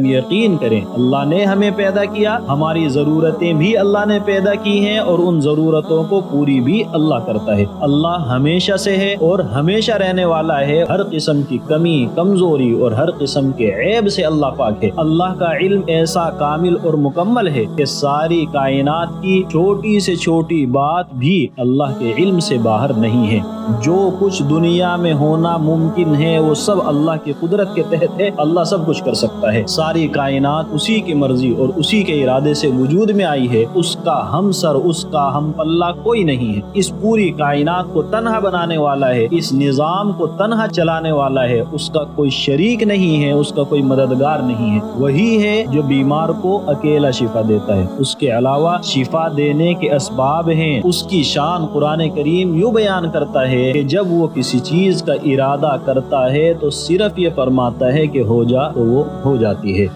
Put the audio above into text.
ہم یقین کریں اللہ نے ہمیں پیدا کیا، ہماری ضرورتیں بھی اللہ نے پیدا کی ہیں اور ان ضرورتوں کو پوری بھی اللہ کرتا ہے۔ اللہ ہمیشہ سے ہے اور ہمیشہ رہنے والا ہے، ہر قسم کی کمی، کمزوری اور ہر قسم کے عیب سے اللہ پاک ہے۔ اللہ کا علم ایسا کامل اور مکمل ہے کہ ساری کائنات کی چھوٹی سے چھوٹی بات بھی اللہ کے علم سے باہر نہیں ہے۔ جو کچھ دنیا میں ہونا ممکن ہے وہ سب اللہ کی قدرت کے تحت ہے، اللہ سب کچھ کر سکتا ہے۔ ساری کائنات اسی کی مرضی اور اسی کے ارادے سے وجود میں آئی ہے، اس کا ہمسر، اس کا ہم پلہ کوئی نہیں ہے۔ اس پوری کائنات کو تنہا بنانے والا ہے، اس نظام کو تنہا چلانے والا ہے، اس کا کوئی شریک نہیں ہے، اس کا کوئی مددگار نہیں ہے۔ وہی ہے جو بیمار کو اکیلا شفا دیتا ہے، اس کے علاوہ شفا دینے کے اسباب ہیں۔ اس کی شان قرآن کریم یوں بیان کرتا ہے کہ جب وہ کسی چیز کا ارادہ کرتا ہے تو صرف یہ فرماتا ہے کہ ہو جا تو وہ ہو جاتی ہے۔